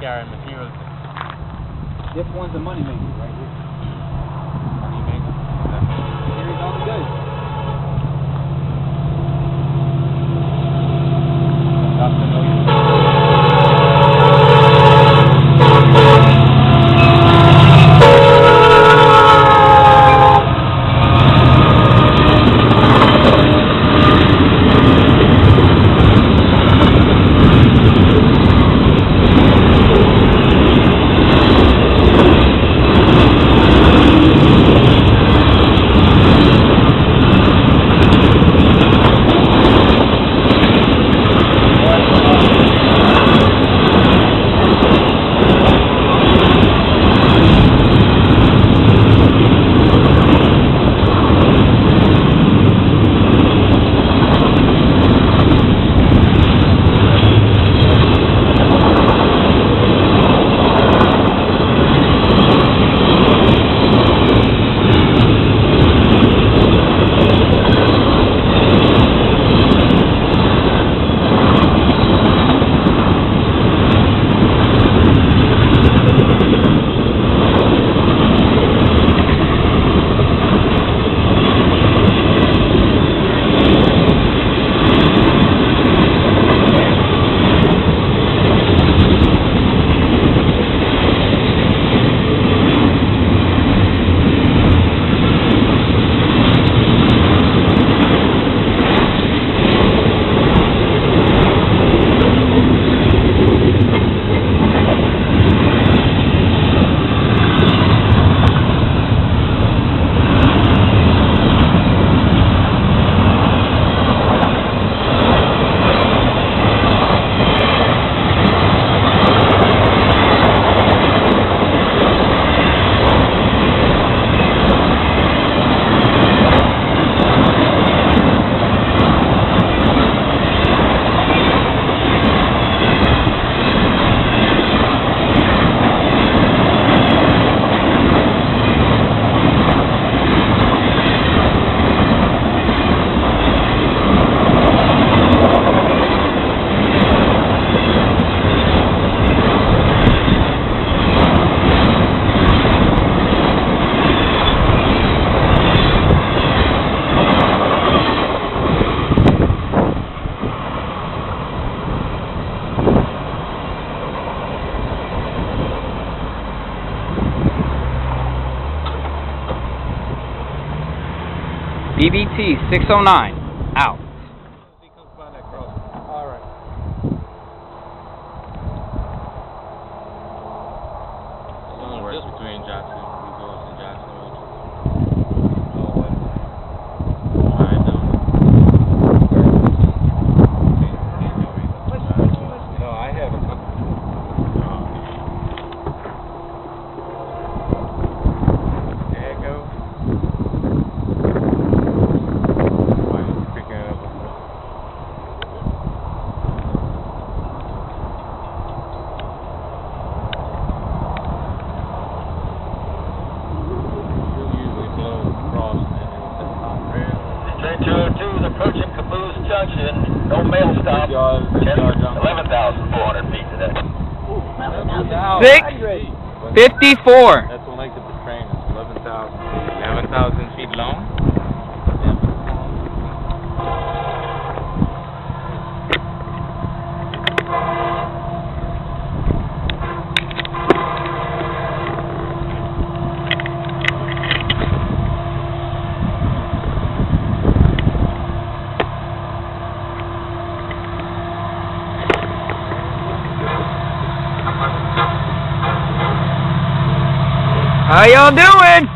carrying materials. This one's a money maker right here. Money maker? Here it's only good. Got to know you. BBT 609, out. Alright. Just between Jackson, Resorts and Jackson. Oh, what? Alright, no, I have a couple. There it goes. Train 202 is approaching Caboose Junction. No mail stop. 11,400 feet today. 654. That's the length of the train. It's 11,000 feet long. How y'all doing?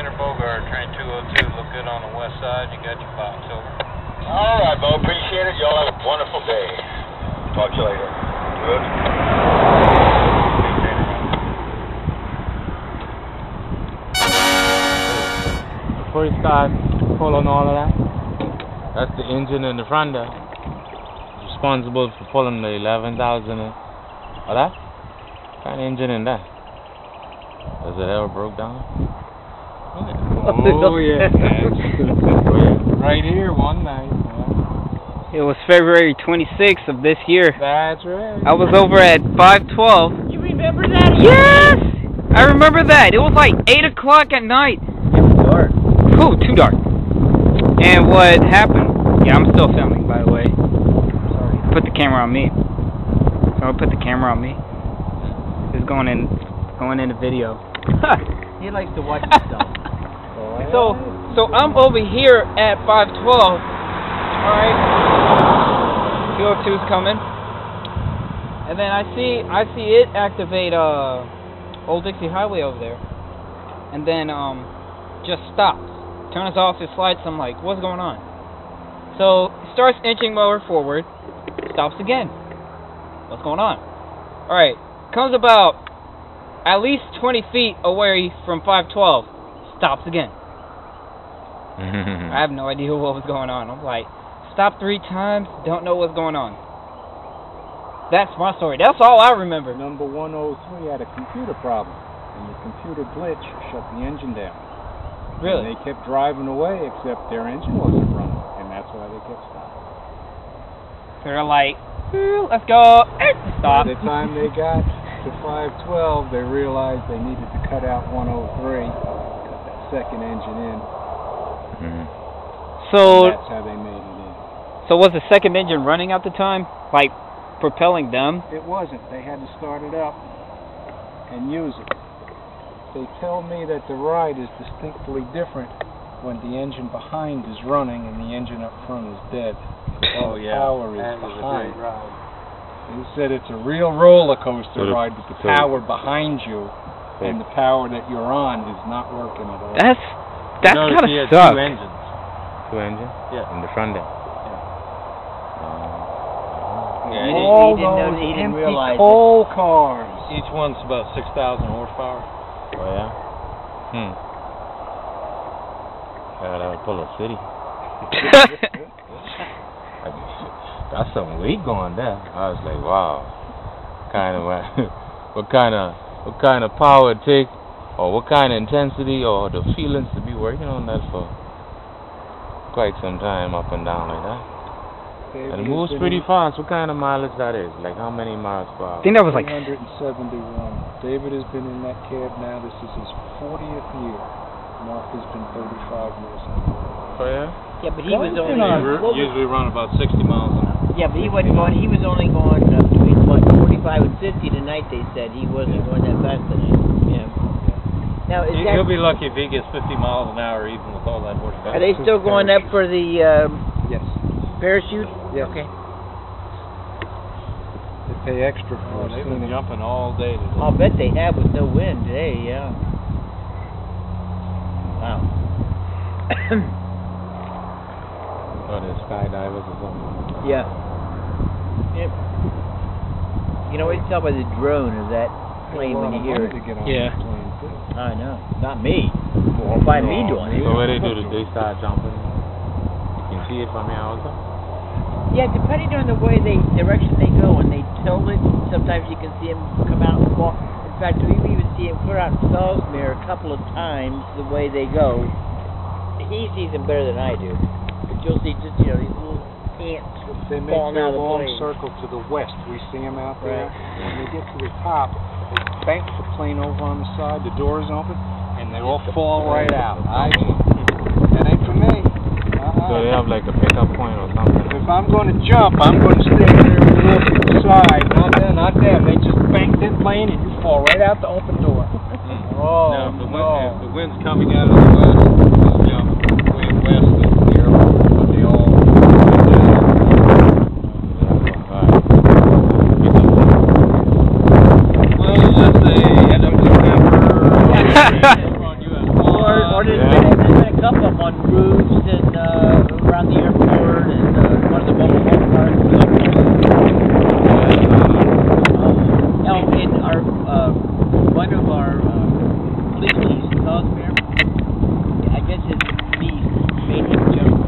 Tanner Bogart, train 202, look good on the west side. You got your box, over. All right, Bo, appreciate it. Y'all have a wonderful day. Talk to you later. Good. 1st start, pulling all of that. That's the engine in the front there. It's responsible for pulling the 11,000. Oh, that? What kind of engine in that? Does it ever broke down? Oh, yeah. Right here one night. It was February 26th of this year. That's right. I was over at 512. You remember that? Yes! I remember that. It was like 8 o'clock at night. It was dark. Ooh, too dark. And what happened? Yeah, I'm still filming, by the way. Sorry. Put the camera on me. So I'll put the camera on me. It's going in the video. He likes to watch himself. So I'm over here at 512. Alright. 202's coming. And then I see it activate Old Dixie Highway over there. And then just stops. Turns off his lights. I'm like, what's going on? So it starts inching more forward, stops again. What's going on? Alright. Comes about at least 20 feet away from 512. Stops again. I have no idea what was going on. I'm like, stop 3 times, don't know what's going on. That's my story. That's all I remember. Number 103 had a computer problem, and the computer glitch shut the engine down. Really? And they kept driving away, except their engine wasn't running, and that's why they kept stopping. They're like, let's go. Stop. By the time they got to 512, they realized they needed to cut out 103, cut that second engine in. So And that's how they made it in. So was the second engine running at the time? Like propelling them? It wasn't. They had to start it up and use it. They tell me that the ride is distinctly different when the engine behind is running and the engine up front is dead. Oh, yeah. The power is That was a behind. great ride. They said it's a real roller coaster So the- ride with the so- power behind you and the power that you're on is not working at all. That's Notice he gotta had suck. 2 engines. 2 engines? Yeah. In the front there. Yeah, Yeah, all he didn't know those that he didn't empty realize coal cars. each one's about 6,000 horsepower. Oh, yeah? That would pull a city. That's some weight going there. I was like, wow. What kind of power it take, or what kind of intensity, or the feelings to be working on that for quite some time up and down like that. And it moves pretty fast. What kind of mileage that is? Like how many miles per hour? I think that was like 371. David has been in that cab now. This is his 40th year. Mark has been 35 years in the Oh yeah? Yeah, but he was only. Usually run about 60 miles an hour. Yeah, but he wasn't going. He was only going between what 45 and 50 tonight. They said he wasn't going that fast tonight. Yeah. Now is that? He'll be lucky if he gets 50 miles an hour even with all that horsepower. Are they still going up for the Yes. parachute? Yes. Okay. They pay extra for They've been jumping all day today. I'll bet they have with no wind today. Yeah. Wow. Oh, they're skydivers or something. Yeah. Yep. You know, what you tell by the drone of that plane when you hear it. Yeah. I know. Not me. Or by me doing it. So what they do is they start jumping. You can see it from here also. Yeah, depending on the way direction they go, and they tilt it, sometimes you can see them come out and walk. In fact, we even see them clear out Salisbury a couple of times the way they go. He sees them better than I do. But you'll see just, these little ants They make falling their out of the long plane. circle to the west. We see them out there. Right. When they get to the top, they bank the plane over on the side, the doors open, and they all fall right out. That ain't for me. So they have like a pickup point or something. If I'm going to jump, I'm going to stand there and look to the side. Not them. They just bank that plane and you fall right out the open door. Oh, Now, if no. the wind's coming out of the west, just jump way west of the airport, but they all Or does There's been a couple of them on roofs and around the airport and one of the mobile home parks. In our one of our police chiefs in Cosmere, I guess his niece made him jump.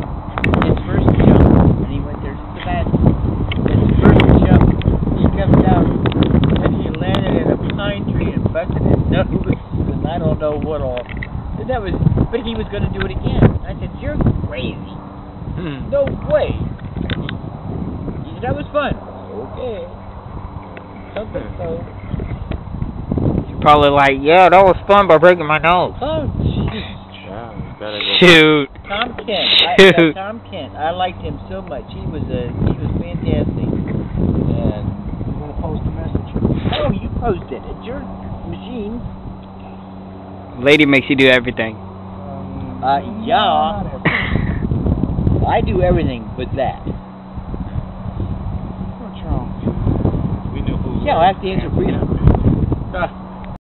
His first jump, and he went there just to that. His first jump, he comes down and he landed in a pine tree and busted his nose, and I don't know what all. And that was, but he was going to do it again. I said, "You're crazy. No way." He said, "That was fun." Okay. Something so. Probably like, yeah, that was fun by breaking my nose. Oh, jeez. Shoot. Tom Kent. Tom Kent. I liked him so much. He was fantastic. And You want to post a message? oh, you posted it. Your machine. Lady makes you do everything. Yeah. I do everything but that. What's wrong? We knew who. Yeah, I have to answer briefly.